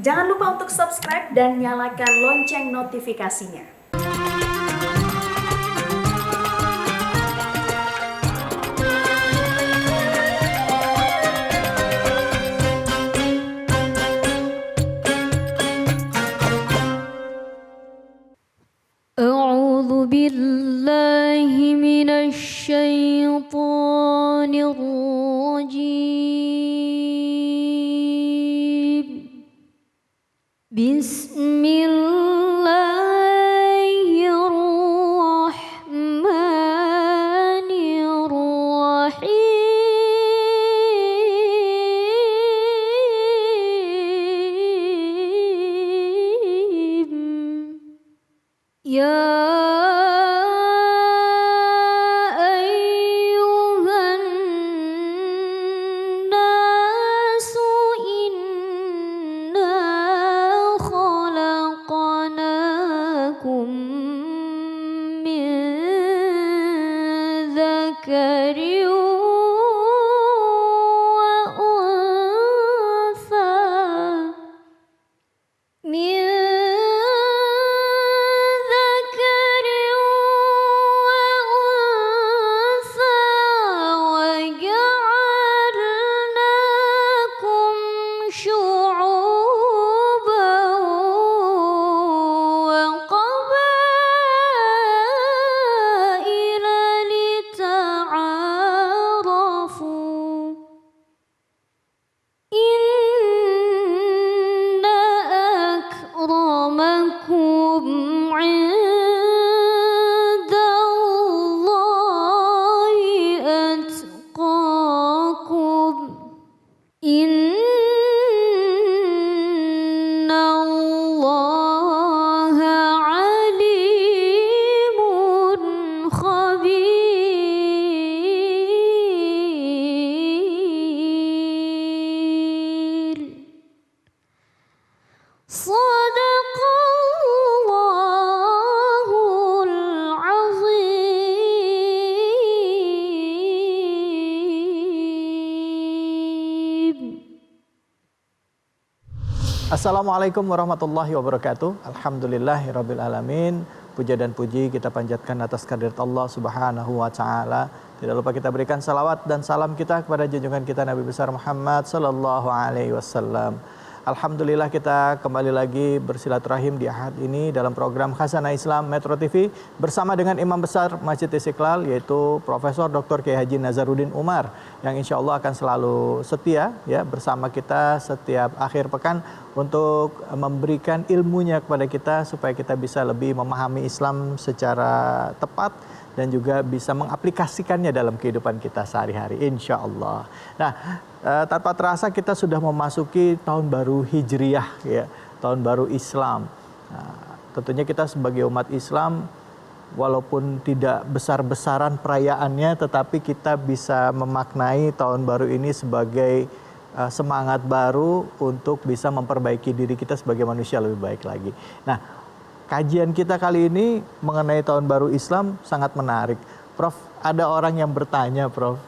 Jangan lupa untuk subscribe dan nyalakan lonceng notifikasinya. أعوذ بالله من الشيطان الرجيم بسم الله الرحمن الرحيم يا أيها الناس إنا خلقناكم من ذكر وأنثى وجعلناكم شعوبا وقبائل لتعارفوا إن أكرمكم عند الله أتقاكم إن الله عليم خبير صدق الله العظيم. Assalamualaikum warahmatullahi wabarakatuh. Alhamdulillahirrabbilalamin. Puja dan puji kita panjatkan atas kehadirat Allah subhanahu wa ta'ala. Tidak lupa kita berikan salawat dan salam kita kepada junjungan kita Nabi besar Muhammad sallallahu alaihi wasallam. Alhamdulillah kita kembali lagi bersilaturahim di Ahad ini dalam program Khazanah Islam Metro TV bersama dengan Imam Besar Masjid Istiqlal yaitu Profesor Dr. Kiai Haji Nazaruddin Umar yang insya Allah akan selalu setia ya bersama kita setiap akhir pekan untuk memberikan ilmunya kepada kita supaya kita bisa lebih memahami Islam secara tepat dan juga bisa mengaplikasikannya dalam kehidupan kita sehari-hari insya Allah. Nah, tanpa terasa kita sudah memasuki tahun baru Hijriyah ya, tahun baru Islam. Nah, tentunya kita sebagai umat Islam walaupun tidak besar-besaran perayaannya tetapi kita bisa memaknai tahun baru ini sebagai semangat baru untuk bisa memperbaiki diri kita sebagai manusia lebih baik lagi. Nah, kajian kita kali ini mengenai tahun baru Islam sangat menarik. Prof, ada orang yang bertanya, Prof,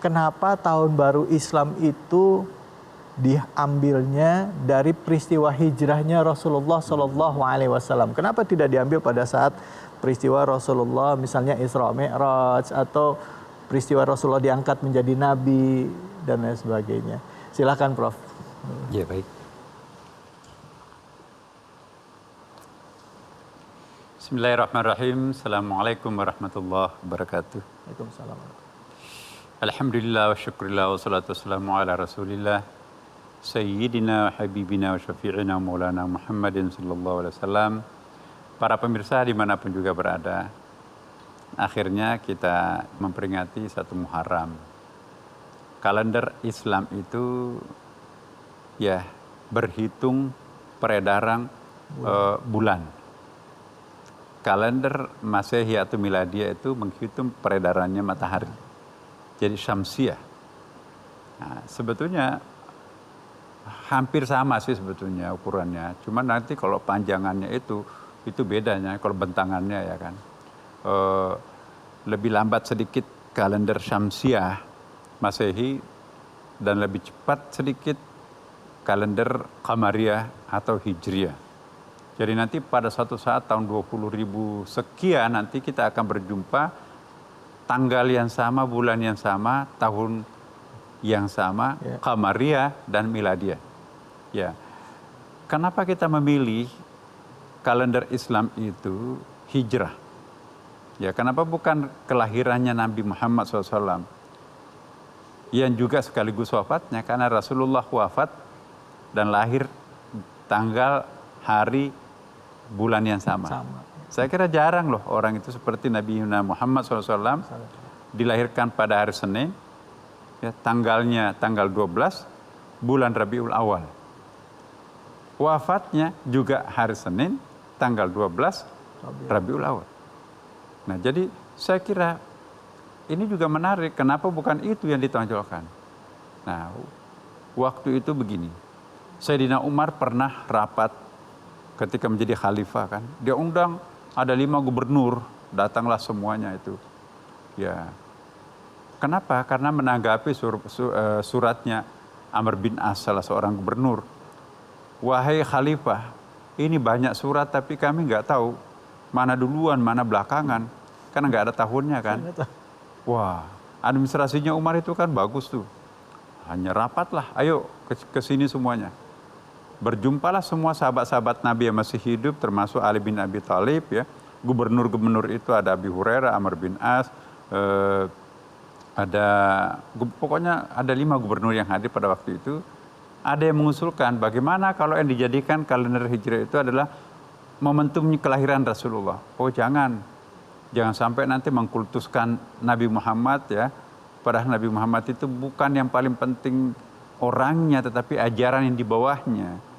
kenapa tahun baru Islam itu diambilnya dari peristiwa hijrahnya Rasulullah Shallallahu Alaihi Wasallam? Kenapa tidak diambil pada saat peristiwa Rasulullah misalnya Isra Mi'raj atau peristiwa Rasulullah diangkat menjadi nabi dan lain sebagainya? Silakan, Prof. Ya, baik. Bismillahirrahmanirrahim. Assalamualaikum warahmatullahi wabarakatuh. Waalaikumsalam. Alhamdulillah wa syukurillah wa salatu wassalamu ala rasulillah Sayyidina wa habibina wa syafi'ina maulana Muhammadin sallallahu alaihi wasallam. Para pemirsa dimanapun juga berada, akhirnya kita memperingati satu Muharram. Kalender Islam itu ya berhitung peredaran bulan. Kalender Masehi atau Miladiyah itu menghitung peredarannya matahari. Jadi Syamsiah. Nah, sebetulnya hampir sama sih sebetulnya ukurannya. Cuma nanti kalau panjangannya itu bedanya. Kalau bentangannya ya kan. Lebih lambat sedikit kalender Syamsiah Masehi dan lebih cepat sedikit kalender Qamariyah atau Hijriah. Jadi nanti pada suatu saat tahun 20.000 sekian nanti kita akan berjumpa tanggal yang sama, bulan yang sama, tahun yang sama, Qamariyah dan Miladiyah. Ya. Kenapa kita memilih kalender Islam itu Hijrah? Ya, kenapa bukan kelahirannya Nabi Muhammad SAW? Yang juga sekaligus wafatnya, karena Rasulullah wafat dan lahir tanggal, hari, bulan yang sama. Saya kira jarang loh orang itu seperti Nabi Muhammad SAW dilahirkan pada hari Senin, ya, tanggalnya tanggal 12 bulan Rabiul Awal. Wafatnya juga hari Senin, tanggal 12 Rabiul Awal. Nah, jadi saya kira ini juga menarik, kenapa bukan itu yang ditonjolkan. Nah, waktu itu begini, Sayyidina Umar pernah rapat ketika menjadi khalifah kan. Dia undang ada 5 gubernur, datanglah semuanya itu. Ya. Kenapa? Karena menanggapi suratnya Amr bin As, salah seorang gubernur. Wahai khalifah, ini banyak surat tapi kami nggak tahu mana duluan, mana belakangan. Karena nggak ada tahunnya kan. Wah, administrasinya Umar itu kan bagus tuh. Hanya rapatlah, ayo ke sini semuanya. Berjumpalah semua sahabat-sahabat Nabi yang masih hidup, termasuk Ali bin Abi Thalib, ya. Gubernur-gubernur itu ada Abi Hurairah, Amr bin As, pokoknya ada 5 gubernur yang hadir pada waktu itu. Ada yang mengusulkan bagaimana kalau yang dijadikan kalender Hijrah itu adalah momentumnya kelahiran Rasulullah. Oh jangan sampai nanti mengkultuskan Nabi Muhammad, ya. Padahal Nabi Muhammad itu bukan yang paling penting orangnya, tetapi ajaran yang di bawahnya.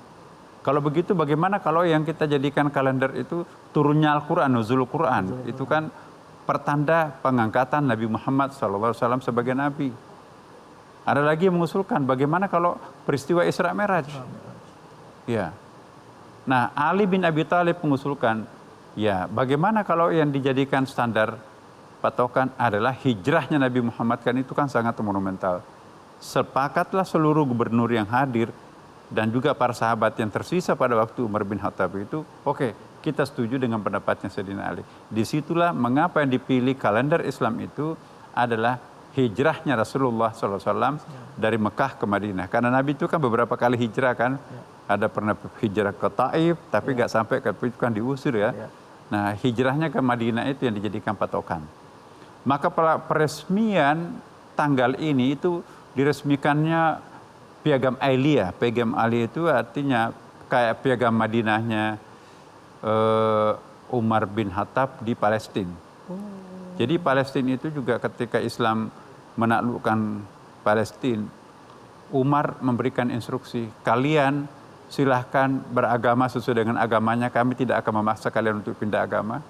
Kalau begitu bagaimana kalau yang kita jadikan kalender itu turunnya Al-Quran, nuzul Quran. Itu kan pertanda pengangkatan Nabi Muhammad SAW sebagai Nabi. Ada lagi yang mengusulkan bagaimana kalau peristiwa Isra Mi'raj. Ya. Nah, Ali bin Abi Thalib mengusulkan, ya bagaimana kalau yang dijadikan standar patokan adalah hijrahnya Nabi Muhammad, kan itu kan sangat monumental. Sepakatlah seluruh gubernur yang hadir dan juga para sahabat yang tersisa pada waktu Umar bin Khattab itu, oke, kita setuju dengan pendapatnya Sayyidina Ali. Disitulah mengapa yang dipilih kalender Islam itu adalah hijrahnya Rasulullah SAW dari Mekah ke Madinah. Karena Nabi itu kan beberapa kali hijrah kan. Ada pernah hijrah ke Taif, tapi nggak sampai ke itu kan diusir ya. Nah, hijrahnya ke Madinah itu yang dijadikan patokan. Maka peresmian tanggal ini itu diresmikannya Piagam Ailiyah. Piagam Ailiyah itu artinya kayak piagam Madinahnya Umar bin Khattab di Palestina. Jadi Palestina itu juga ketika Islam menaklukkan Palestina, Umar memberikan instruksi, kalian silahkan beragama sesuai dengan agamanya, kami tidak akan memaksa kalian untuk pindah agama.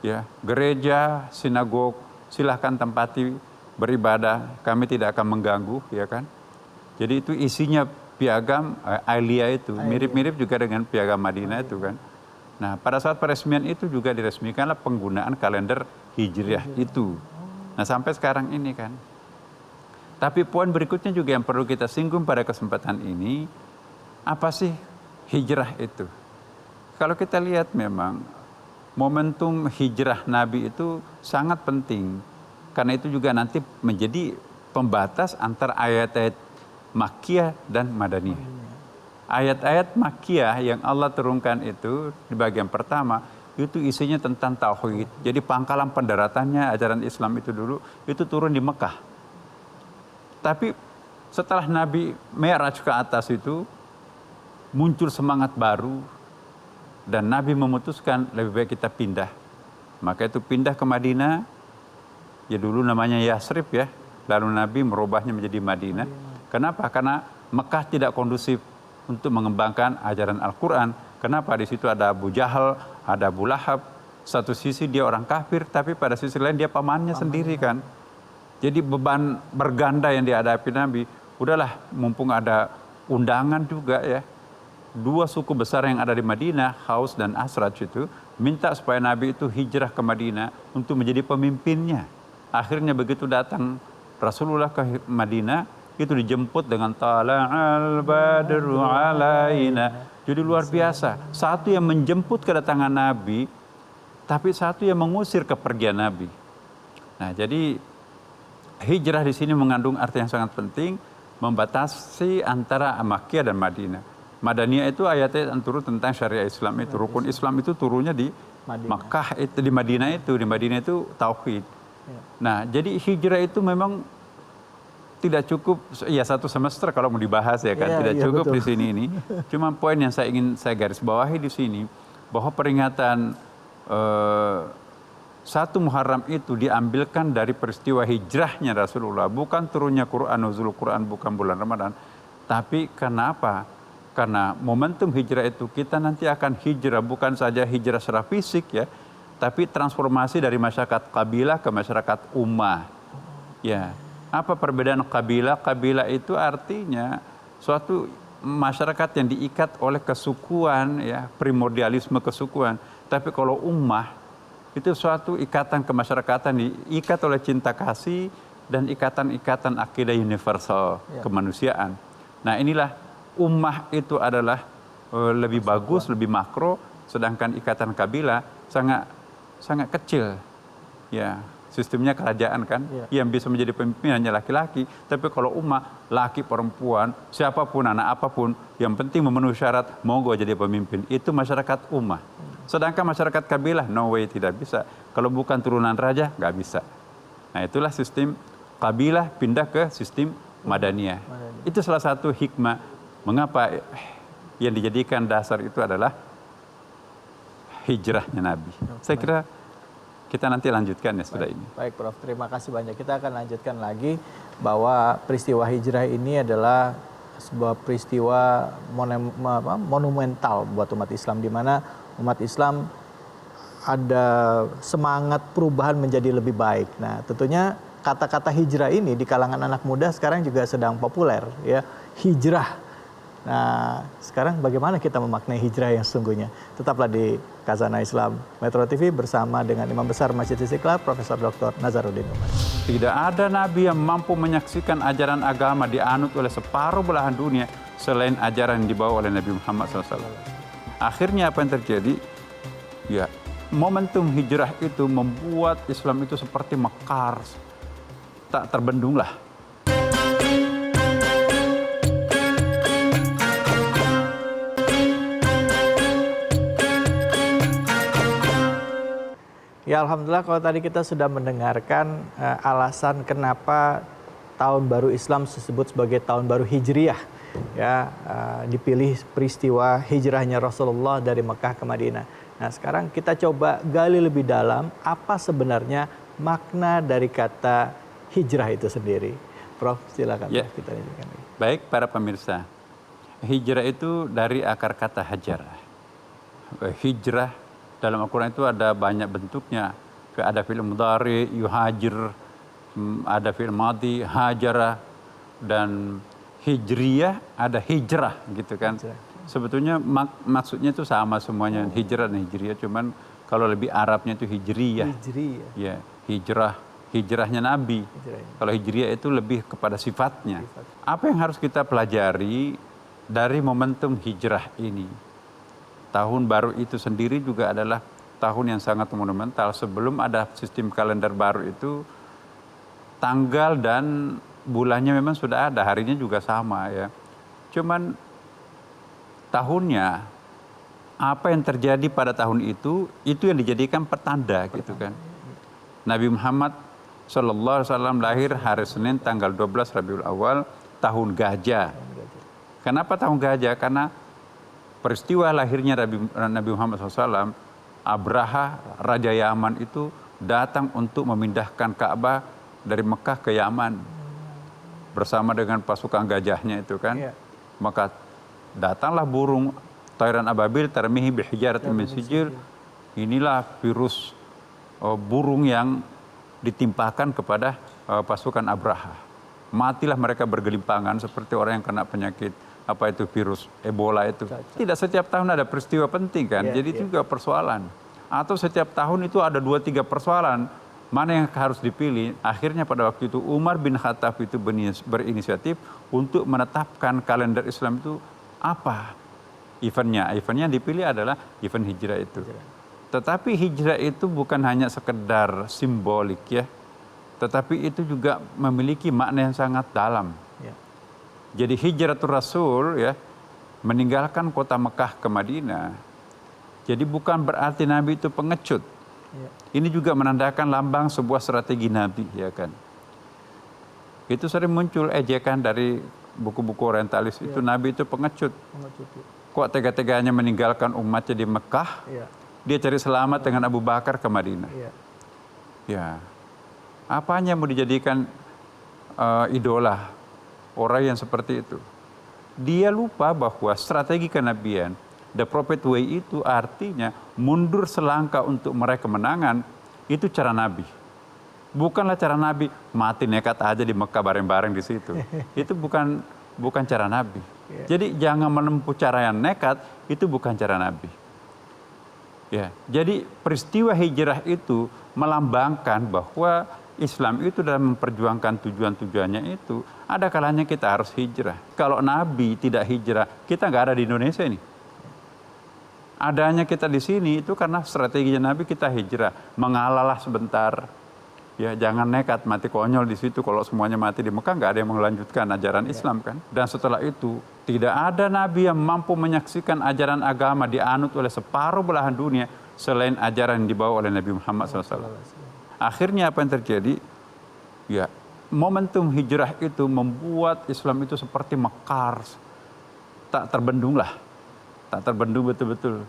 Ya, gereja, sinagog, silahkan tempati beribadah, kami tidak akan mengganggu, ya kan? Jadi itu isinya piagam Ailiyah itu, mirip-mirip juga dengan piagam Madinah itu kan. Nah, pada saat peresmian itu juga diresmikanlah penggunaan kalender Hijriah itu. Nah, sampai sekarang ini kan. Tapi poin berikutnya juga yang perlu kita singgung pada kesempatan ini, apa sih hijrah itu? Kalau kita lihat memang momentum hijrah Nabi itu sangat penting. Karena itu juga nanti menjadi pembatas antara ayat-ayat Makkiyah dan Madaniyah. Ayat-ayat Makkiyah yang Allah turunkan itu di bagian pertama itu isinya tentang tauhid. Jadi pangkalan pendaratannya ajaran Islam itu dulu itu turun di Mekah. Tapi setelah Nabi Mi'raj ke atas itu muncul semangat baru dan Nabi memutuskan lebih baik kita pindah. Maka itu pindah ke Madinah. Ya dulu namanya Yasrib ya. Lalu Nabi merubahnya menjadi Madinah. Kenapa? Karena Mekah tidak kondusif untuk mengembangkan ajaran Al-Quran. Kenapa? Di situ ada Abu Jahal, ada Abu Lahab. Satu sisi dia orang kafir, tapi pada sisi lain dia pamannya sendiri kan. Jadi beban berganda yang dihadapi Nabi. Udahlah, mumpung ada undangan juga ya. 2 suku besar yang ada di Madinah, Khaus dan Asraj itu, minta supaya Nabi itu hijrah ke Madinah untuk menjadi pemimpinnya. Akhirnya begitu datang Rasulullah ke Madinah, itu dijemput dengan tala'al badru alaina. Jadi luar biasa. Satu yang menjemput kedatangan Nabi, tapi satu yang mengusir kepergian Nabi. Nah, jadi hijrah di sini mengandung arti yang sangat penting, membatasi antara Makkah dan Madinah. Madaniyah itu ayatnya turun tentang syariat Islam itu. Rukun Islam itu turunnya di Makkah, itu di Madinah itu. Di Madinah itu tauhid. Nah, jadi hijrah itu memang tidak cukup, ya 1 semester kalau mau dibahas ya kan, tidak cukup di sini ini. Cuma poin yang saya ingin saya garis bawahi di sini, bahwa peringatan 1 Muharram itu diambilkan dari peristiwa hijrahnya Rasulullah, bukan turunnya Quran, nuzul Quran, bukan bulan Ramadan. Tapi kenapa? Karena momentum hijrah itu kita nanti akan hijrah, bukan saja hijrah secara fisik ya, tapi transformasi dari masyarakat kabilah ke masyarakat ummah. Ya. Apa perbedaan kabilah? Kabilah itu artinya suatu masyarakat yang diikat oleh kesukuan, ya, primordialisme kesukuan. Tapi kalau ummah itu suatu ikatan kemasyarakatan diikat oleh cinta kasih dan ikatan-ikatan akidah universal kemanusiaan. Nah, inilah ummah itu adalah lebih bagus, lebih makro, sedangkan ikatan kabilah sangat kecil. Ya. Sistemnya kerajaan kan, yang bisa menjadi pemimpin hanya laki-laki. Tapi kalau ummah, laki, perempuan, siapapun, anak apapun, yang penting memenuhi syarat, monggo jadi pemimpin. Itu masyarakat ummah. Sedangkan masyarakat kabilah, no way, tidak bisa. Kalau bukan turunan raja, nggak bisa. Nah, itulah sistem kabilah pindah ke sistem Madaniyah. Itu salah satu hikmah mengapa yang dijadikan dasar itu adalah hijrahnya Nabi. Saya kira kita nanti lanjutkan ya sudah ini. Baik Prof, terima kasih banyak. Kita akan lanjutkan lagi bahwa peristiwa hijrah ini adalah sebuah peristiwa monumental buat umat Islam, di mana umat Islam ada semangat perubahan menjadi lebih baik. Nah, tentunya kata-kata hijrah ini di kalangan anak muda sekarang juga sedang populer, ya, hijrah. Nah, sekarang bagaimana kita memaknai hijrah yang sesungguhnya? Tetaplah di Khazanah Islam Metro TV bersama dengan Imam Besar Masjid Istiqlal, Profesor Dr. Nazaruddin Umar. Tidak ada nabi yang mampu menyaksikan ajaran agama dianut oleh separuh belahan dunia selain ajaran yang dibawa oleh Nabi Muhammad SAW. Akhirnya apa yang terjadi? Ya, momentum hijrah itu membuat Islam itu seperti mekar, tak terbendung lah. Ya, alhamdulillah kalau tadi kita sudah mendengarkan alasan kenapa tahun baru Islam disebut sebagai tahun baru Hijriyah. Ya, dipilih peristiwa hijrahnya Rasulullah dari Mekah ke Madinah. Nah, sekarang kita coba gali lebih dalam apa sebenarnya makna dari kata hijrah itu sendiri. Prof, silakan. Ya. Prof, kita lanjutkan. Baik para pemirsa, hijrah itu dari akar kata hajar. Hijrah dalam Al-Quran itu ada banyak bentuknya. Ada fi'il mudhari, yuhajir, ada fi'il madhi, hajara, dan hijriyah, ada hijrah gitu kan. Sebetulnya maksudnya itu sama semuanya, hijrah dan hijriyah, cuman kalau lebih Arabnya itu hijriyah. Hijriyah. Ya, hijrahnya Nabi. Kalau hijriyah itu lebih kepada sifatnya. Apa yang harus kita pelajari dari momentum hijrah ini? Tahun baru itu sendiri juga adalah tahun yang sangat monumental. Sebelum ada sistem kalender baru itu, tanggal dan bulannya memang sudah ada, harinya juga sama ya. Cuman tahunnya, apa yang terjadi pada tahun itu yang dijadikan pertanda gitu kan. Nabi Muhammad SAW lahir hari Senin tanggal 12 Rabiul Awal tahun gajah. Kenapa tahun gajah? Karena peristiwa lahirnya Nabi Muhammad SAW, Abraha, Raja Yaman itu datang untuk memindahkan Ka'bah dari Mekah ke Yaman. Bersama dengan pasukan gajahnya itu kan. Maka datanglah burung Tayran ababil tarmihi bihijaratin min sijil. Inilah virus burung yang ditimpakan kepada pasukan Abraha. Matilah mereka bergelimpangan seperti orang yang kena penyakit apa itu virus Ebola itu. Tidak setiap tahun ada peristiwa penting kan. Jadi itu juga persoalan. Atau setiap tahun itu ada 2-3 persoalan. mana yang harus dipilih. Akhirnya pada waktu itu Umar bin Khattab itu berinisiatif untuk menetapkan kalender Islam itu apa eventnya. Eventnya yang dipilih adalah event hijrah itu. Tetapi hijrah itu bukan hanya sekedar simbolik ya, tetapi itu juga memiliki makna yang sangat dalam. Ya. Jadi hijratul Rasul ya, meninggalkan kota Mekah ke Madinah. Jadi bukan berarti Nabi itu pengecut. Ya. Ini juga menandakan lambang sebuah strategi Nabi, ya kan. Itu sering muncul ejekan dari buku-buku orientalis itu, Nabi itu pengecut. Kok tega-teganya meninggalkan umatnya di Mekah, dia cari selamat dengan Abu Bakar ke Madinah. Ya, apanya mau dijadikan idola orang yang seperti itu? Dia lupa bahwa strategi kenabian, the prophet way itu artinya mundur selangkah untuk meraih kemenangan, itu cara Nabi. Bukanlah cara Nabi mati nekat aja di Mekah bareng-bareng di situ. Itu bukan cara Nabi. Jadi jangan menempuh cara yang nekat, itu bukan cara Nabi. Ya, jadi peristiwa hijrah itu melambangkan bahwa Islam itu dalam memperjuangkan tujuan-tujuannya itu ada kalanya kita harus hijrah. Kalau Nabi tidak hijrah, kita nggak ada di Indonesia ini. Adanya kita di sini itu karena strateginya Nabi, kita hijrah, mengalahlah sebentar. Ya, jangan nekat mati konyol di situ. Kalau semuanya mati di Mekah, nggak ada yang melanjutkan ajaran Islam kan. Dan setelah itu tidak ada Nabi yang mampu menyaksikan ajaran agama dianut oleh separuh belahan dunia selain ajaran yang dibawa oleh Nabi Muhammad SAW. Akhirnya apa yang terjadi? Ya, momentum hijrah itu membuat Islam itu seperti mekar, tak terbendung lah, tak terbendung betul-betul.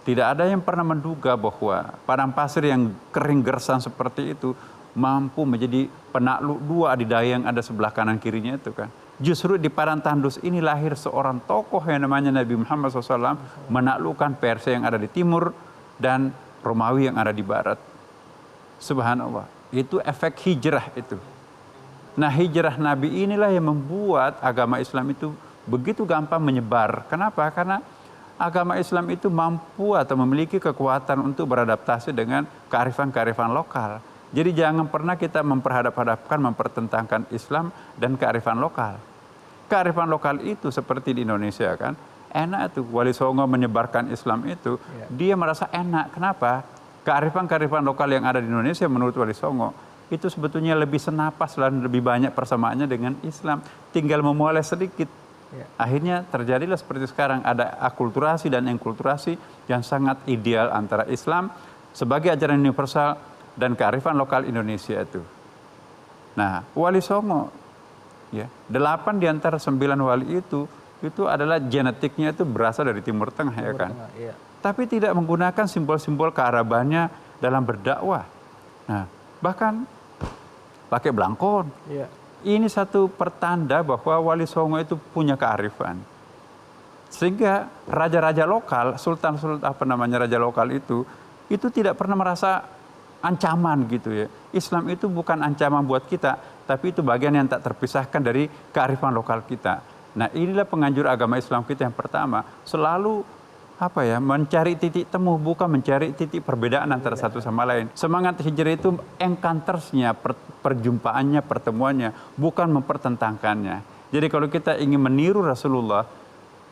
Tidak ada yang pernah menduga bahwa padang pasir yang kering gersang seperti itu mampu menjadi penakluk dua adidaya yang ada sebelah kanan kirinya itu kan. Justru di padang tandus ini lahir seorang tokoh yang namanya Nabi Muhammad SAW menaklukkan Persia yang ada di timur dan Romawi yang ada di barat. Subhanallah, itu efek hijrah itu. Nah, hijrah Nabi inilah yang membuat agama Islam itu begitu gampang menyebar. Kenapa? Karena agama Islam itu mampu atau memiliki kekuatan untuk beradaptasi dengan kearifan-kearifan lokal. Jadi jangan pernah kita memperhadap-hadapkan, mempertentangkan Islam dan kearifan lokal. Kearifan lokal itu seperti di Indonesia kan, enak tuh Wali Songo menyebarkan Islam itu, dia merasa enak. Kenapa? Kearifan-kearifan lokal yang ada di Indonesia menurut Wali Songo itu sebetulnya lebih senapas dan lebih banyak persamaannya dengan Islam. Tinggal memoles sedikit. Akhirnya terjadilah seperti sekarang, ada akulturasi dan enkulturasi yang sangat ideal antara Islam sebagai ajaran universal dan kearifan lokal Indonesia itu. Nah, Wali Songo, ya, 8 di antara 9 wali itu adalah genetiknya itu berasal dari Timur Tengah, ya kan? Tapi tidak menggunakan simbol-simbol kearabannya dalam berdakwah. Nah, bahkan pakai belangkon. Ini satu pertanda bahwa Wali Songo itu punya kearifan. Sehingga raja-raja lokal, raja lokal itu tidak pernah merasa ancaman gitu ya. Islam itu bukan ancaman buat kita, tapi itu bagian yang tak terpisahkan dari kearifan lokal kita. Nah, inilah penganjur agama Islam kita yang pertama, selalu mencari titik temu, bukan mencari titik perbedaan antara satu sama lain. Semangat hijrah itu encountersnya, perjumpaannya, pertemuannya, bukan mempertentangkannya. Jadi kalau kita ingin meniru Rasulullah,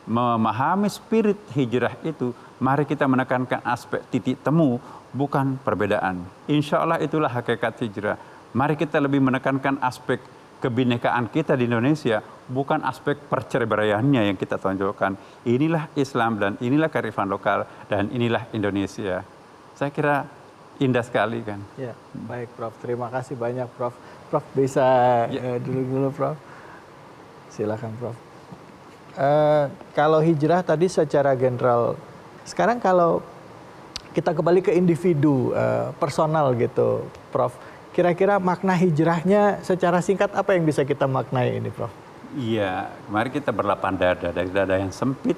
memahami spirit hijrah itu, mari kita menekankan aspek titik temu, bukan perbedaan. Insya Allah itulah hakikat hijrah. Mari kita lebih menekankan aspek kebinekaan kita di Indonesia, bukan aspek perceraiannya yang kita tonjolkan. Inilah Islam dan inilah kearifan lokal dan inilah Indonesia. Saya kira indah sekali kan. Ya, baik Prof. Terima kasih banyak Prof. Prof bisa dulu Prof. Silakan Prof. Kalau hijrah tadi secara general, sekarang kalau kita kembali ke individu personal gitu, Prof. Kira-kira makna hijrahnya secara singkat apa yang bisa kita maknai ini, Prof? Iya, mari kita berlapang dada dari dada yang sempit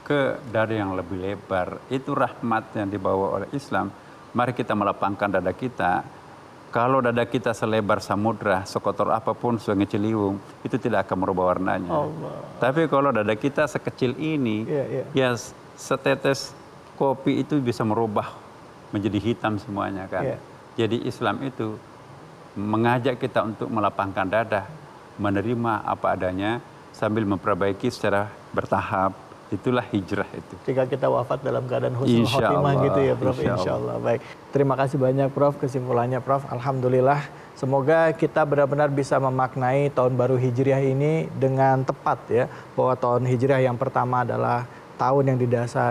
ke dada yang lebih lebar. Itu rahmat yang dibawa oleh Islam. Mari kita melapangkan dada kita. Kalau dada kita selebar samudra, sekotor apapun Sungai Ciliwung, itu tidak akan merubah warnanya. Allah. Tapi kalau dada kita sekecil ini, ya setetes kopi itu bisa merubah menjadi hitam semuanya kan. Jadi Islam itu mengajak kita untuk melapangkan dada, menerima apa adanya sambil memperbaiki secara bertahap. Itulah hijrah itu. Ketika kita wafat dalam keadaan husnul Insya khotimah Allah, gitu ya Prof. insya Insya Allah. Baik. Terima kasih banyak Prof. Kesimpulannya Prof. Alhamdulillah. Semoga kita benar-benar bisa memaknai tahun baru Hijriah ini dengan tepat ya. Bahwa tahun Hijriah yang pertama adalah tahun yang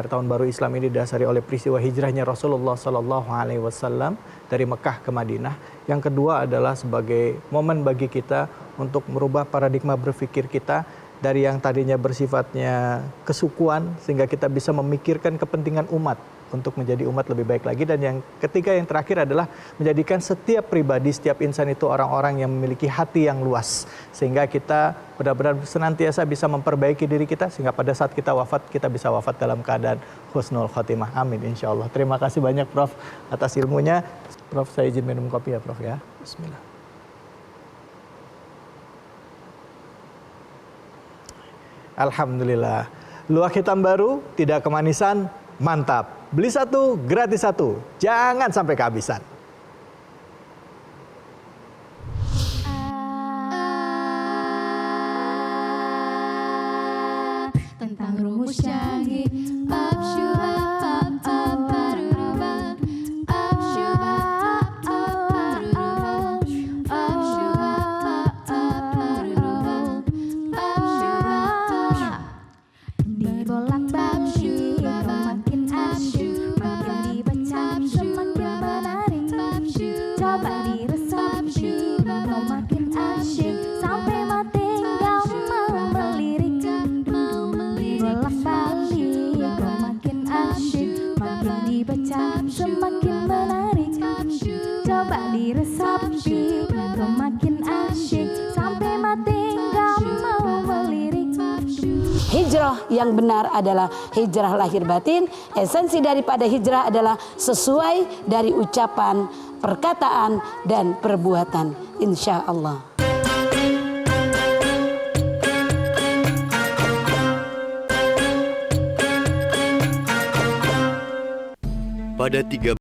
tahun baru Islam ini didasari oleh peristiwa hijrahnya Rasulullah Sallallahu Alaihi Wasallam dari Mekah ke Madinah. Yang kedua adalah sebagai momen bagi kita untuk merubah paradigma berpikir kita dari yang tadinya bersifatnya kesukuan sehingga kita bisa memikirkan kepentingan umat untuk menjadi umat lebih baik lagi. Dan yang ketiga, yang terakhir adalah menjadikan setiap pribadi, setiap insan itu orang-orang yang memiliki hati yang luas sehingga kita benar-benar senantiasa bisa memperbaiki diri kita sehingga pada saat kita wafat, kita bisa wafat dalam keadaan husnul khotimah. Amin insya Allah. Terima kasih banyak Prof atas ilmunya. Prof, saya izin minum kopi ya Prof ya. Bismillah. Alhamdulillah. Luwak hitam baru, tidak kemanisan, mantap. Beli satu, gratis satu. Jangan sampai kehabisan. Tentang rumus syahid semakin menarik, coba diresapi, kau makin asyik, sampai mati gak mau melirik. Hijrah yang benar adalah hijrah lahir batin. Esensi daripada hijrah adalah sesuai dari ucapan, perkataan, dan perbuatan. Insya Allah. Pada 3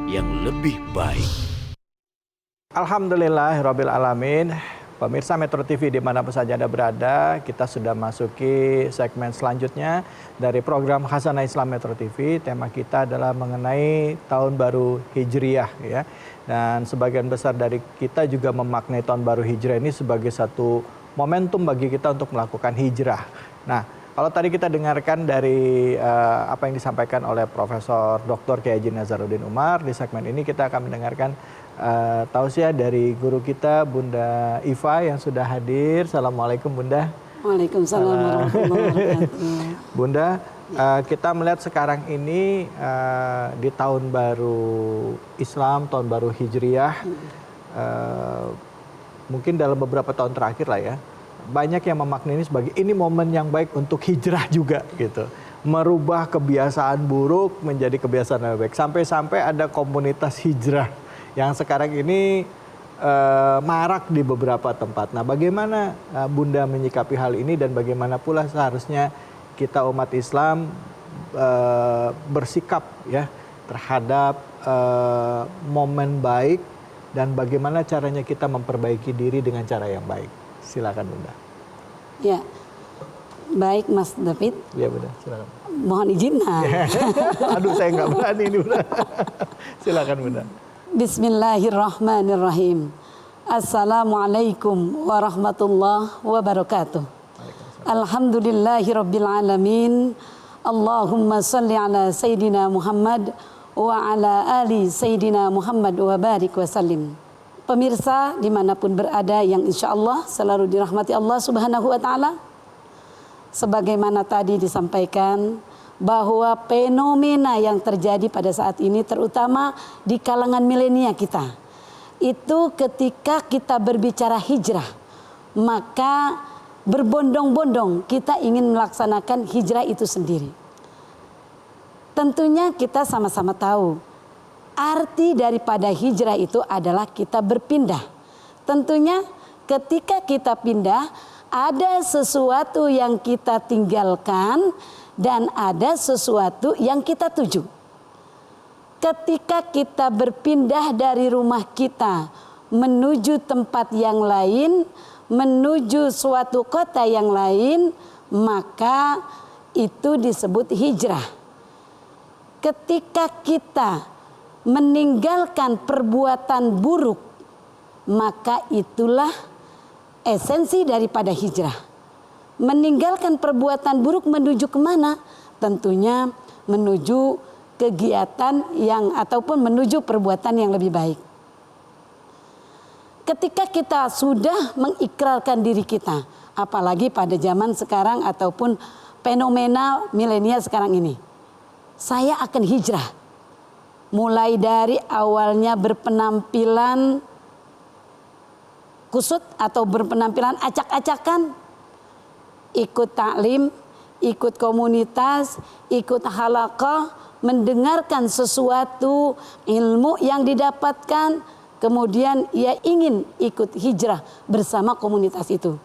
yang lebih baik. Alhamdulillahirabbil alamin. Pemirsa Metro TV dimanapun saja Anda berada, kita sudah masuki segmen selanjutnya dari program Khasanah Islam Metro TV. Tema kita adalah mengenai tahun baru Hijriah ya. Dan sebagian besar dari kita juga memaknai tahun baru Hijriah ini sebagai satu momentum bagi kita untuk melakukan hijrah. Nah, kalau tadi kita dengarkan dari apa yang disampaikan oleh Profesor Dr. Kiai Haji Nazaruddin Umar, di segmen ini kita akan mendengarkan tausiah dari guru kita Bunda Iva yang sudah hadir. Assalamualaikum Bunda. Waalaikumsalam warahmatullahi wabarakatuh. Bunda, kita melihat sekarang ini di tahun baru Islam, tahun baru Hijriah, mungkin dalam beberapa tahun terakhir lah ya, banyak yang memaknai ini sebagai ini momen yang baik untuk hijrah juga gitu. Merubah kebiasaan buruk menjadi kebiasaan yang baik. Sampai-sampai ada komunitas hijrah yang sekarang ini marak di beberapa tempat. Nah, bagaimana Bunda menyikapi hal ini dan bagaimana pula seharusnya kita umat Islam bersikap ya terhadap momen baik dan bagaimana caranya kita memperbaiki diri dengan cara yang baik. Silakan Bunda. Ya, baik Mas David. Iya Bunda, silakan. Mohon izin. Aduh, saya nggak berani ini Bunda. Silakan Bunda. Bismillahirrahmanirrahim. Assalamualaikum warahmatullahi wabarakatuh. Alhamdulillahirabbil alamin. Allahumma shalli ala sayyidina Muhammad wa ala ali sayyidina Muhammad wa barik wa sallim. Pemirsa dimanapun berada yang insya Allah selalu dirahmati Allah Subhanahu wa ta'ala. Sebagaimana tadi disampaikan bahwa fenomena yang terjadi pada saat ini terutama di kalangan milenial kita. Itu ketika kita berbicara hijrah, maka berbondong-bondong kita ingin melaksanakan hijrah itu sendiri. Tentunya kita sama-sama tahu arti daripada hijrah itu adalah kita berpindah. Tentunya ketika kita pindah ada sesuatu yang kita tinggalkan dan ada sesuatu yang kita tuju. Ketika kita berpindah dari rumah kita menuju tempat yang lain, menuju suatu kota yang lain, maka itu disebut hijrah. Ketika kita meninggalkan perbuatan buruk, maka itulah esensi daripada hijrah. Meninggalkan perbuatan buruk menuju kemana? Tentunya menuju kegiatan yang ataupun menuju perbuatan yang lebih baik. Ketika kita sudah mengikrarkan diri kita, apalagi pada zaman sekarang ataupun fenomena milenial sekarang ini, saya akan hijrah. Mulai dari awalnya berpenampilan kusut atau berpenampilan acak-acakan, ikut taklim, ikut komunitas, ikut halaqah, mendengarkan sesuatu ilmu yang didapatkan, kemudian ia ingin ikut hijrah bersama komunitas itu.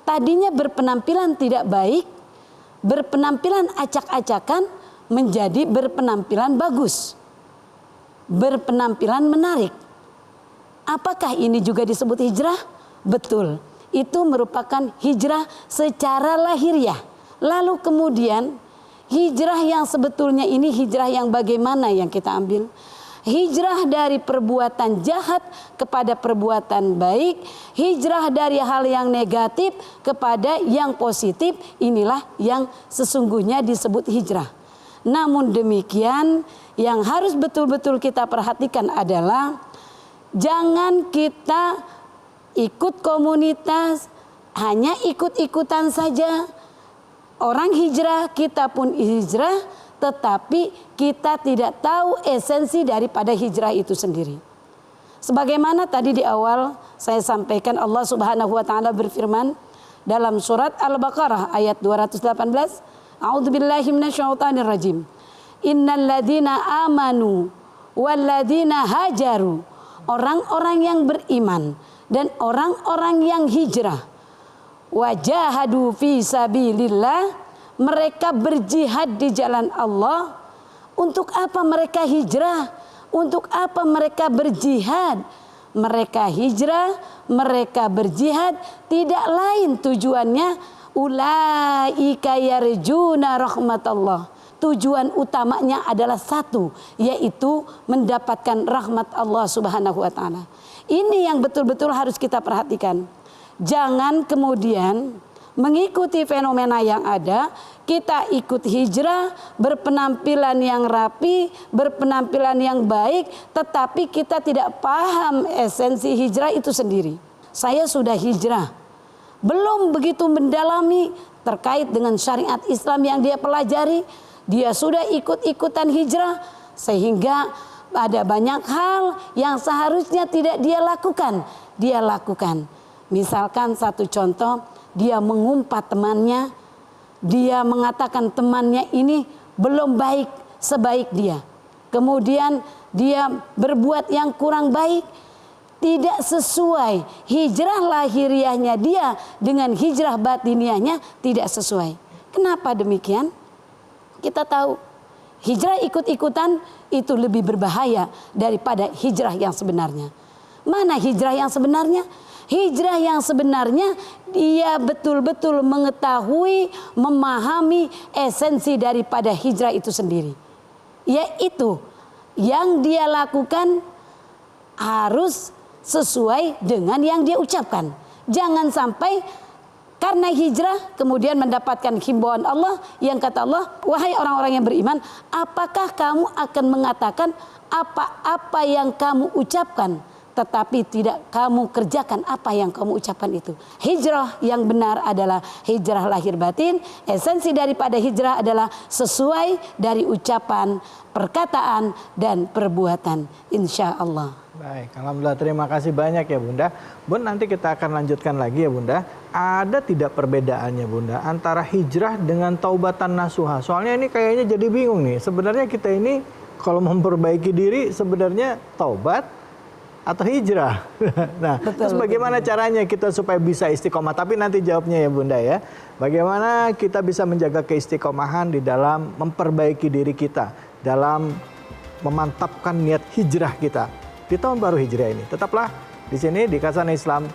Tadinya berpenampilan tidak baik, berpenampilan acak-acakan menjadi berpenampilan bagus, berpenampilan menarik. Apakah ini juga disebut hijrah? Betul, itu merupakan hijrah secara lahiriah. Lalu kemudian hijrah yang sebetulnya ini hijrah yang bagaimana yang kita ambil? Hijrah dari perbuatan jahat kepada perbuatan baik, hijrah dari hal yang negatif kepada yang positif, inilah yang sesungguhnya disebut hijrah. Namun demikian, yang harus betul-betul kita perhatikan adalah jangan kita ikut komunitas, hanya ikut-ikutan saja. Orang hijrah, kita pun hijrah, tetapi kita tidak tahu esensi daripada hijrah itu sendiri. Sebagaimana tadi di awal saya sampaikan, Allah Subhanahu wa taala berfirman dalam surat Al-Baqarah ayat 218, A'udzubillahi minasyaitonirrajim. Innal ladzina amanu wal ladzina hajaru, orang-orang yang beriman dan orang-orang yang hijrah, wajahadu fi sabilillah, mereka berjihad di jalan Allah. Untuk apa mereka hijrah? Untuk apa mereka berjihad? Mereka hijrah, mereka berjihad, tidak lain tujuannya ulaika yarjuna rahmatallah. Tujuan utamanya adalah satu, yaitu mendapatkan rahmat Allah Subhanahu wa taala. Ini yang betul-betul harus kita perhatikan. Jangan kemudian mengikuti fenomena yang ada, kita ikut hijrah, berpenampilan yang rapi, berpenampilan yang baik, tetapi kita tidak paham esensi hijrah itu sendiri. Saya sudah hijrah, belum begitu mendalami terkait dengan syariat Islam yang dia pelajari, dia sudah ikut-ikutan hijrah, sehingga ada banyak hal yang seharusnya tidak dia lakukan, dia lakukan. Misalkan satu contoh, dia mengumpat temannya, dia mengatakan temannya ini belum baik sebaik dia. Kemudian dia berbuat yang kurang baik, tidak sesuai. Hijrah lahiriahnya dia dengan hijrah batiniahnya tidak sesuai. Kenapa demikian? Kita tahu hijrah ikut-ikutan itu lebih berbahaya daripada hijrah yang sebenarnya. Mana hijrah yang sebenarnya? Hijrah yang sebenarnya dia betul-betul mengetahui, memahami esensi daripada hijrah itu sendiri. Yaitu yang dia lakukan harus sesuai dengan yang dia ucapkan. Jangan sampai Karena hijrah kemudian mendapatkan himbauan Allah yang kata Allah, wahai orang-orang yang beriman, apakah kamu akan mengatakan apa-apa yang kamu ucapkan, tetapi tidak kamu kerjakan apa yang kamu ucapkan itu. Hijrah yang benar adalah hijrah lahir batin. Esensi daripada hijrah adalah sesuai dari ucapan, perkataan, dan perbuatan. Insya Allah. Baik, alhamdulillah, terima kasih banyak ya Bunda. Bun, nanti kita akan lanjutkan lagi ya Bunda. Ada tidak perbedaannya Bunda antara hijrah dengan taubatan nasuha? Soalnya ini kayaknya jadi bingung nih. Sebenarnya kita ini kalau memperbaiki diri sebenarnya taubat atau hijrah. Nah, terus bagaimana caranya kita supaya bisa istiqomah? Tapi nanti jawabnya ya Bunda ya. Bagaimana kita bisa menjaga keistiqomahan di dalam memperbaiki diri kita, dalam memantapkan niat hijrah kita di tahun baru hijriah ini. Tetaplah di sini di Khazanah Islam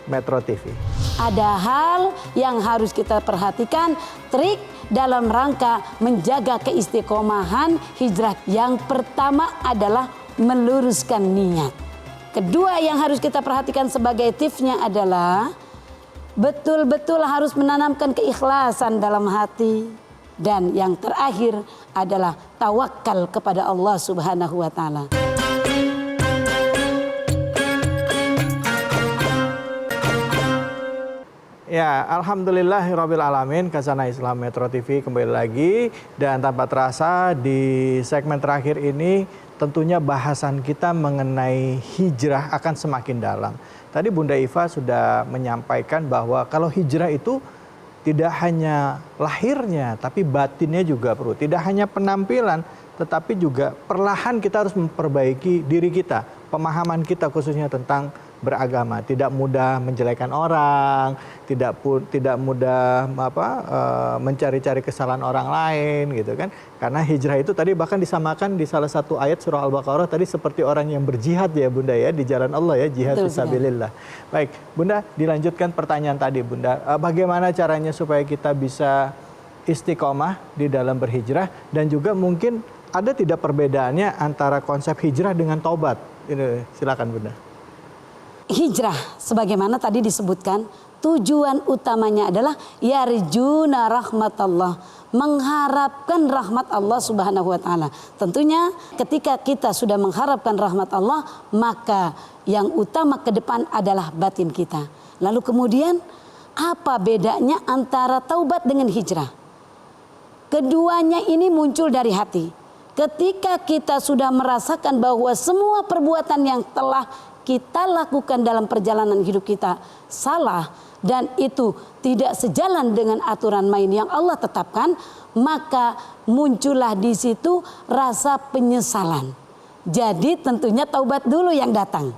Metro TV. Ada hal yang harus kita perhatikan, trik dalam rangka menjaga keistiqomahan hijrah. Yang pertama adalah meluruskan niat. Kedua yang harus kita perhatikan sebagai tipsnya adalah betul-betul harus menanamkan keikhlasan dalam hati. Dan yang terakhir adalah tawakal kepada Allah Subhanahu wa Ta'ala. Ya, alhamdulillahirabbil alamin. Khazanah Islam Metro TV kembali lagi, dan tanpa terasa di segmen terakhir ini tentunya bahasan kita mengenai hijrah akan semakin dalam. Tadi Bunda Iva sudah menyampaikan bahwa kalau hijrah itu tidak hanya lahirnya tapi batinnya juga perlu. Tidak hanya penampilan tetapi juga perlahan kita harus memperbaiki diri kita, pemahaman kita khususnya tentang beragama, tidak mudah menjelekan orang, tidak mudah mencari-cari kesalahan orang lain gitu kan. Karena hijrah itu tadi bahkan disamakan di salah satu ayat surah Al-Baqarah tadi seperti orang yang berjihad ya Bunda ya, di jalan Allah ya, jihad fisabilillah. Baik, Bunda, dilanjutkan pertanyaan tadi Bunda. Bagaimana caranya supaya kita bisa istiqomah di dalam berhijrah, dan juga mungkin ada tidak perbedaannya antara konsep hijrah dengan taubat? Ini silakan Bunda. Hijrah sebagaimana tadi disebutkan, tujuan utamanya adalah yarjuna rahmatallah, mengharapkan rahmat Allah Subhanahu wa Ta'ala. Tentunya ketika kita sudah mengharapkan rahmat Allah, maka yang utama ke depan adalah batin kita. Lalu kemudian apa bedanya antara taubat dengan hijrah? Keduanya ini muncul dari hati. Ketika kita sudah merasakan bahwa semua perbuatan yang telah kita lakukan dalam perjalanan hidup kita salah dan itu tidak sejalan dengan aturan main yang Allah tetapkan, maka muncullah di situ rasa penyesalan. Jadi tentunya taubat dulu yang datang.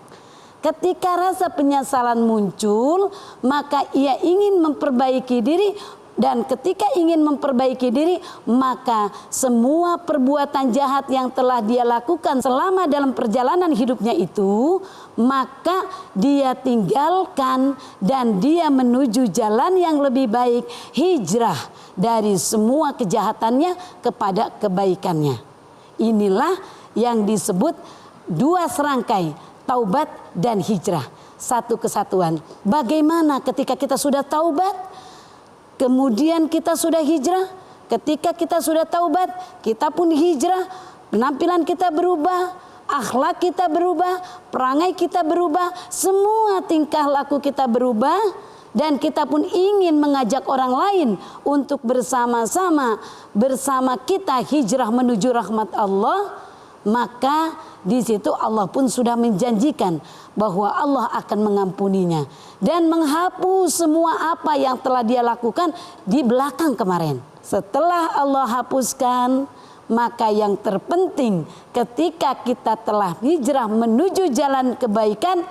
Ketika rasa penyesalan muncul, maka ia ingin memperbaiki diri. Dan ketika ingin memperbaiki diri, maka semua perbuatan jahat yang telah dia lakukan selama dalam perjalanan hidupnya itu, maka dia tinggalkan dan dia menuju jalan yang lebih baik, hijrah dari semua kejahatannya kepada kebaikannya. Inilah yang disebut dua serangkai, taubat dan hijrah, satu kesatuan. Bagaimana ketika kita sudah taubat, kemudian kita sudah hijrah? Ketika kita sudah taubat, kita pun hijrah. Penampilan kita berubah, akhlak kita berubah, perangai kita berubah, semua tingkah laku kita berubah. Dan kita pun ingin mengajak orang lain untuk bersama-sama bersama kita hijrah menuju rahmat Allah. Maka di situ Allah pun sudah menjanjikan bahwa Allah akan mengampuninya dan menghapus semua apa yang telah dia lakukan di belakang kemarin. Setelah Allah hapuskan, maka yang terpenting ketika kita telah hijrah menuju jalan kebaikan,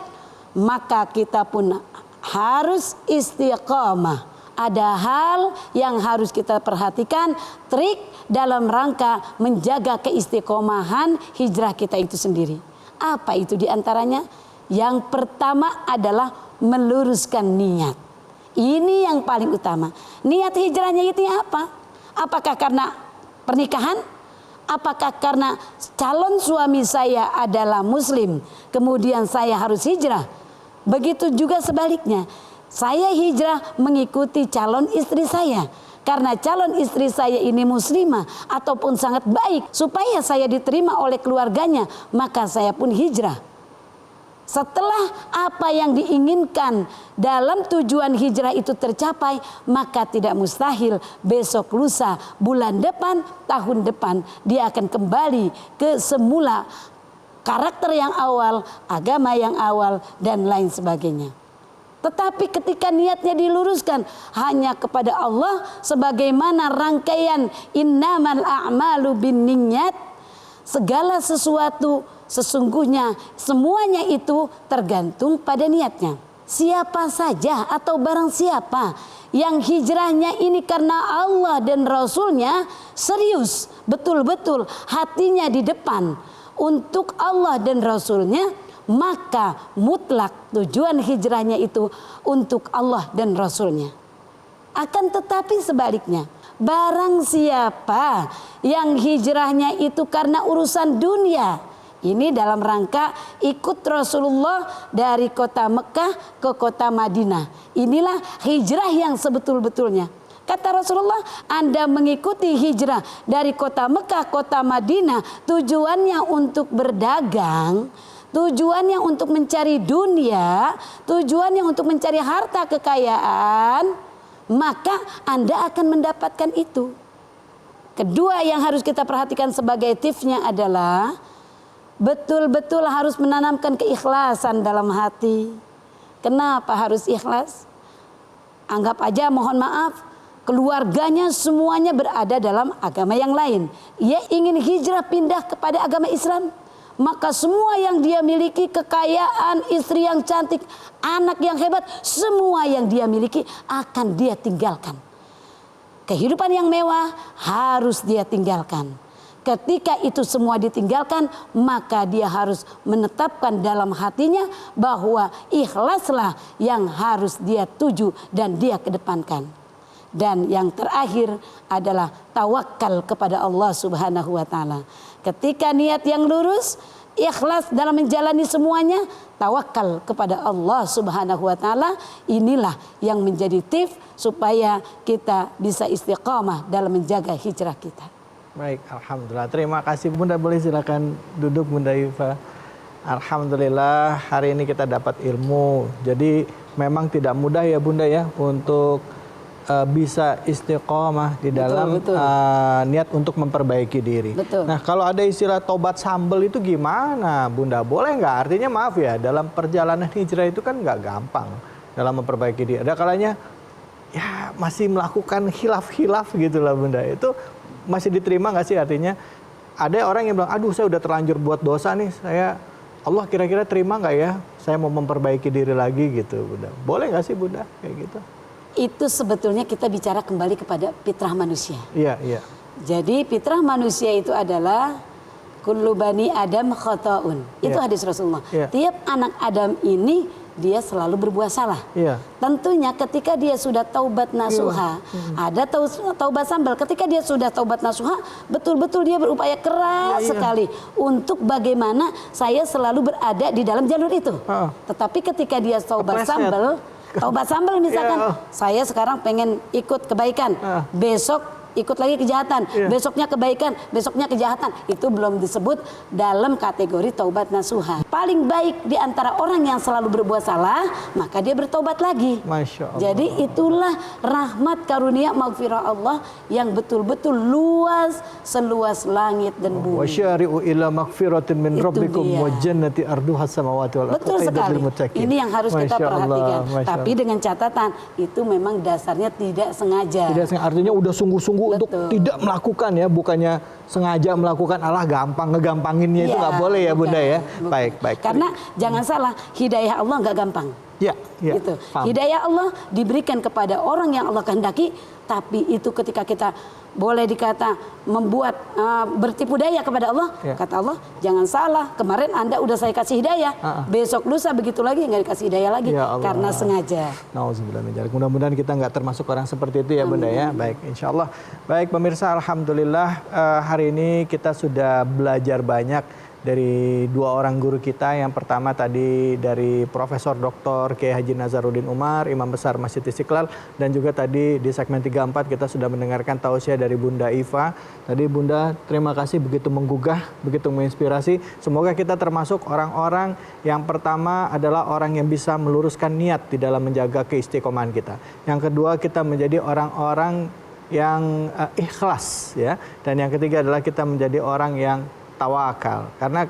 maka kita pun harus istiqamah. Ada hal yang harus kita perhatikan, trik dalam rangka menjaga keistiqomahan hijrah kita itu sendiri. Apa itu diantaranya? Yang pertama adalah meluruskan niat. Ini yang paling utama. Niat hijrahnya itu apa? Apakah karena pernikahan? Apakah karena calon suami saya adalah muslim, kemudian saya harus hijrah? Begitu juga sebaliknya. Saya hijrah mengikuti calon istri saya. Karena calon istri saya ini muslimah ataupun sangat baik, supaya saya diterima oleh keluarganya, maka saya pun hijrah. Setelah apa yang diinginkan dalam tujuan hijrah itu tercapai, maka tidak mustahil besok, lusa, bulan depan, tahun depan dia akan kembali ke semula karakter yang awal, agama yang awal, dan lain sebagainya. Tetapi ketika niatnya diluruskan hanya kepada Allah, sebagaimana rangkaian innamal a'malu binniyat, segala sesuatu sesungguhnya semuanya itu tergantung pada niatnya. Siapa saja atau barang siapa yang hijrahnya ini karena Allah dan Rasulnya, serius, betul-betul hatinya di depan untuk Allah dan Rasulnya, maka mutlak tujuan hijrahnya itu untuk Allah dan Rasulnya. Akan tetapi sebaliknya, barang siapa yang hijrahnya itu karena urusan dunia, ini dalam rangka ikut Rasulullah dari kota Mekah ke kota Madinah, inilah hijrah yang sebetul-betulnya. Kata Rasulullah, Anda mengikuti hijrah dari kota Mekah, kota Madinah, tujuannya untuk berdagang, tujuannya untuk mencari dunia, tujuannya untuk mencari harta kekayaan, maka Anda akan mendapatkan itu. Kedua yang harus kita perhatikan sebagai tipsnya adalah betul-betul harus menanamkan keikhlasan dalam hati. Kenapa harus ikhlas? Anggap aja, mohon maaf, keluarganya semuanya berada dalam agama yang lain. Ia ingin hijrah pindah kepada agama Islam. Maka semua yang dia miliki, kekayaan, istri yang cantik, anak yang hebat, semua yang dia miliki akan dia tinggalkan. Kehidupan yang mewah harus dia tinggalkan. Ketika itu semua ditinggalkan, maka dia harus menetapkan dalam hatinya bahwa ikhlaslah yang harus dia tuju dan dia kedepankan. Dan yang terakhir adalah tawakal kepada Allah Subhanahu wa taala. Ketika niat yang lurus, ikhlas dalam menjalani semuanya, tawakal kepada Allah Subhanahu wa taala, inilah yang menjadi tips supaya kita bisa istiqamah dalam menjaga hijrah kita. Baik, alhamdulillah. Terima kasih Bunda, boleh silakan duduk Bunda Iva. Alhamdulillah hari ini kita dapat ilmu. Jadi memang tidak mudah ya Bunda ya untuk bisa istiqomah di dalam niat untuk memperbaiki diri. Betul. Nah, kalau ada istilah tobat sambel itu gimana Bunda? Boleh nggak? Artinya maaf ya, dalam perjalanan hijrah itu kan nggak gampang dalam memperbaiki diri. Ada kalanya ya masih melakukan khilaf-khilaf gitu lah Bunda. Itu masih diterima nggak sih? Artinya ada orang yang bilang, aduh saya udah terlanjur buat dosa nih, Allah kira-kira terima nggak ya? Saya mau memperbaiki diri lagi gitu Bunda. Boleh nggak sih Bunda kayak gitu? Itu sebetulnya kita bicara kembali kepada fitrah manusia. Iya, iya. Jadi fitrah manusia itu adalah kullu bani Adam khata'un. Itu hadis Rasulullah. Tiap anak Adam ini dia selalu berbuat salah. Tentunya ketika dia sudah taubat nasuha, ada taubat sambal. Ketika dia sudah taubat nasuha, betul-betul dia berupaya keras sekali untuk bagaimana saya selalu berada di dalam jalur itu. Tetapi ketika dia taubat sambal, misalkan saya sekarang pengen ikut kebaikan, besok ikut lagi kejahatan, besoknya kebaikan, besoknya kejahatan, itu belum disebut dalam kategori taubat nasuha. Paling baik di antara orang yang selalu berbuat salah, maka dia bertobat lagi. Masya Allah. Jadi itulah rahmat karunia maghfirah Allah yang betul-betul luas, seluas langit dan bumi. Wasyari'u ila maghfiratin min rabbikum wa jannati arduha samawati wal ardu. Betul sekali. Ini yang harus kita perhatikan. Tapi dengan catatan itu memang dasarnya tidak sengaja. Tidak sengaja, artinya udah sungguh-sungguh untuk tidak melakukan ya, bukannya sengaja melakukan, gampang ngegampanginnya itu nggak boleh ya Bunda ya. Baik. Karena jangan salah, hidayah Allah nggak gampang. Gitu. Hidayah Allah diberikan kepada orang yang Allah kehendaki, tapi itu ketika kita boleh dikata membuat bertipu daya kepada Allah, kata Allah jangan salah, kemarin Anda udah saya kasih hidayah, besok lusa begitu lagi nggak dikasih hidayah lagi karena sengaja. Nauzubillah min dzalik. Mudah-mudahan kita nggak termasuk orang seperti itu ya Bunda ya. Baik, insya Allah. Baik pemirsa, alhamdulillah hari ini kita sudah belajar banyak dari dua orang guru kita. Yang pertama tadi dari Profesor Dr. Kiai Haji Nazaruddin Umar, Imam Besar Masjid Istiqlal, dan juga tadi di segmen 34 kita sudah mendengarkan tausiah dari Bunda Iva. Tadi Bunda, terima kasih, begitu menggugah, begitu menginspirasi. Semoga kita termasuk orang-orang yang pertama adalah orang yang bisa meluruskan niat di dalam menjaga keistiqomahan kita. Yang kedua, kita menjadi orang-orang yang ikhlas, ya. Dan yang ketiga adalah kita menjadi orang yang tawakal, karena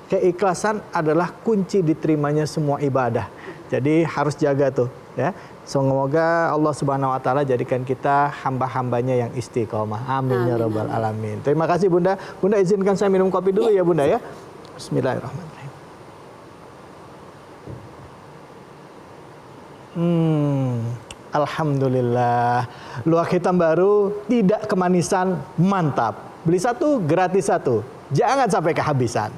keikhlasan adalah kunci diterimanya semua ibadah. Jadi harus jaga tuh, ya. Semoga Allah Subhanahu wa taala jadikan kita hamba-hambanya yang istiqomah. Amin ya rabbal alamin. Terima kasih Bunda. Bunda izinkan saya minum kopi dulu ya Bunda ya. Bismillahirrahmanirrahim. Alhamdulillah. Luwak hitam baru, tidak kemanisan, mantap. Beli satu, gratis satu. Jangan sampai kehabisan.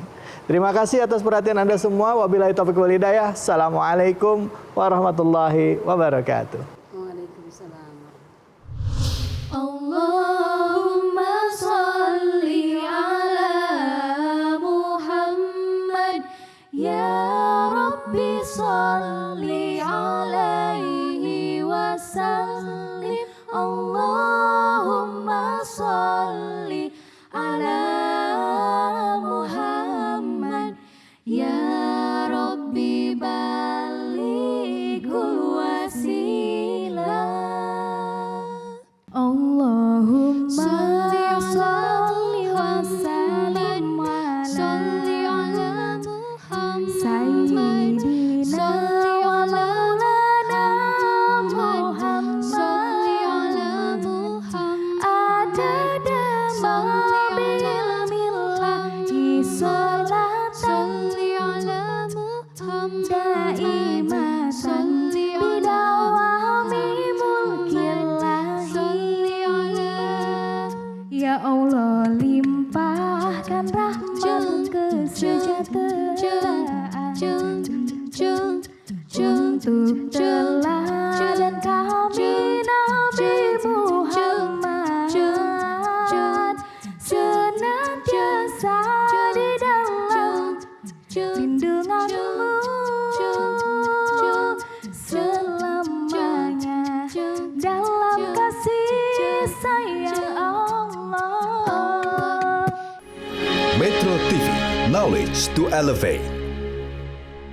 Terima kasih atas perhatian Anda semua. Wabillahi taufiq wal hidayah. Assalamualaikum warahmatullahi wabarakatuh. Waalaikumsalam. Allahumma salli ala Muhammad, ya Rabbi salli alaihi wasallim. Allahumma salli ala Muhammad, ya Rabbi balighul wasilah. Allahumma salli wa sallim ala Muhammad, sayyidina wa maulana Muhammad, adada ma bil millahi salatan daimatan bidawami mulkillahi. Ya Allah, limpahkan rahmat kesejahteraan untuk teladan kami Nabi Muhammad, senantiasa di dalam lindunganmu selamanya, dalam kasih sayang Allah. Metro TV, knowledge to elevate.